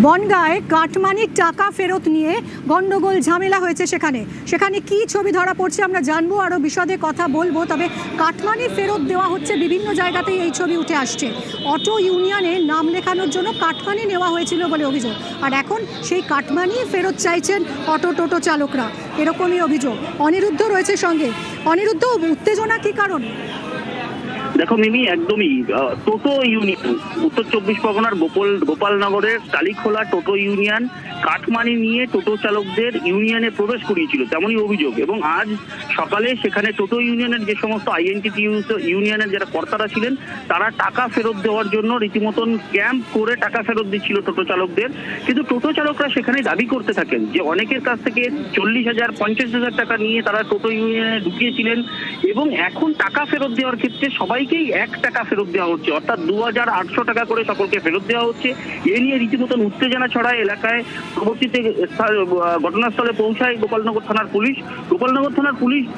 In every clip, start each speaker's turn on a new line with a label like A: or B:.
A: বনগাঁয় কাটমানির টাকা ফেরত নিয়ে গন্ডগোল ঝামেলা হয়েছে। সেখানে কি ছবি ধরা পড়ছে আমরা জানবো, আরো বিশদে কথা বলবো। তবে কাটমানি ফেরত দেওয়া হচ্ছে, বিভিন্ন জায়গাতেই এই ছবি উঠে আসছে। অটো ইউনিয়নে নাম লেখানোর জন্য কাটমানি নেওয়া হয়েছিল বলে অভিযোগ, আর এখন সেই কাটমানি ফেরত চাইছেন টোটো চালকরা, এরকমই অভিযোগ। অনিরুদ্ধ রয়েছে সঙ্গে। অনিরুদ্ধ, উত্তেজনা কি কারণ?
B: দেখো মিমি, একদমই টোটো ইউনিয়ন, উত্তর চব্বিশ পরগনার গোপালনগরের টালিখোলা টোটো ইউনিয়ন কাটমানি নিয়ে টোটো চালকদের ইউনিয়নে প্রবেশ করিয়েছিল, তেমনই অভিযোগ। এবং আজ সকালে সেখানে টোটো ইউনিয়নের যে সমস্ত আইএনটিটি ইউনিয়নের যারা কর্তারা ছিলেন, তারা টাকা ফেরত দেওয়ার জন্য রীতিমতন ক্যাম্প করে টাকা ফেরত দিচ্ছিল টোটো চালকদের। কিন্তু টোটো চালকরা সেখানে দাবি করতে থাকেন যে অনেকের কাছ থেকে 40,000 50,000 টাকা নিয়ে তারা টোটো ইউনিয়নে ঢুকিয়েছিলেন, এবং এখন টাকা ফেরত দেওয়ার ক্ষেত্রে সবাইকেই 1 টাকা ফেরত দেওয়া হচ্ছে, অর্থাৎ 2,800 টাকা করে সকলকে ফেরত দেওয়া হচ্ছে। এ নিয়ে রীতিমতন উত্তেজনা ছড়ায় এলাকায়। পরবর্তীতে ঘটনাস্থলে পৌঁছায় গোপালনগর থানার পুলিশ।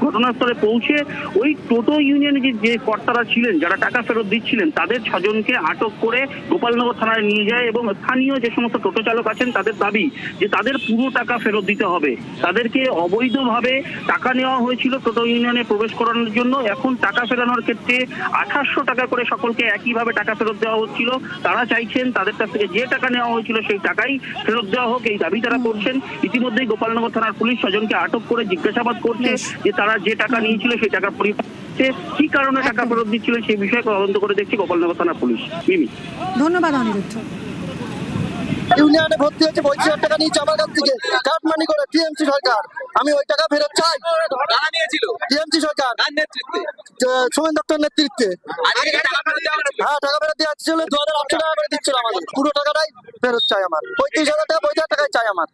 B: ঘটনাস্থলে পৌঁছে ওই টোটো ইউনিয়নে যে কর্তারা ছিলেন, যারা টাকা ফেরত দিচ্ছিলেন, তাদের 6 জনকে আটক করে গোপালনগর থানায় নিয়ে যায়। এবং স্থানীয় যে সমস্ত টোটো চালক আছেন তাদের দাবি যে তাদের পুরো টাকা ফেরত দিতে হবে। তাদেরকে অবৈধভাবে টাকা নেওয়া হয়েছিল টোটো ইউনিয়নে প্রবেশ করানোর জন্য। এখন টাকা ফেরানোর ক্ষেত্রে 2800 টাকা করে সকলকে একইভাবে টাকা ফেরত দেওয়া হচ্ছিল। তারা চাইছেন তাদের কাছ থেকে যে টাকা নেওয়া হয়েছিল সেই টাকাই ফেরত দেওয়া হোক, এই দাবি তারা করছেন। ইতিমধ্যেই গোপালনগর থানার পুলিশ 6 জনকে আটক করে জিজ্ঞাসাবাদ করছে যে তারা যে টাকা নিয়েছিল সেই টাকার পরিপ্রেক্ষিতে কি কারণে টাকা ফেরত দিচ্ছিল সেই বিষয়ে তদন্ত করে দেখছি গোপালনগর থানার পুলিশ। মিমি,
A: ধন্যবাদ অনিরুদ্ধ।
C: ইউনিয়নে ভর্তি হয়েছে, 25,000 টাকা নিয়েছে আমার কাছ থেকে কাটমানি করে টিএমসি সরকার। আমি ওই টাকা ফেরত চাই। টিএমসি সরকার সোমেন দত্তের নেতৃত্বে। হ্যাঁ, টাকা ফেরত দেওয়া ছিল, 2,800 টাকা করে দিচ্ছিল আমাদের। পুরো টাকাটাই ফেরত চাই আমার। 35,000 টাকা 50,000 টাকাই চাই আমার।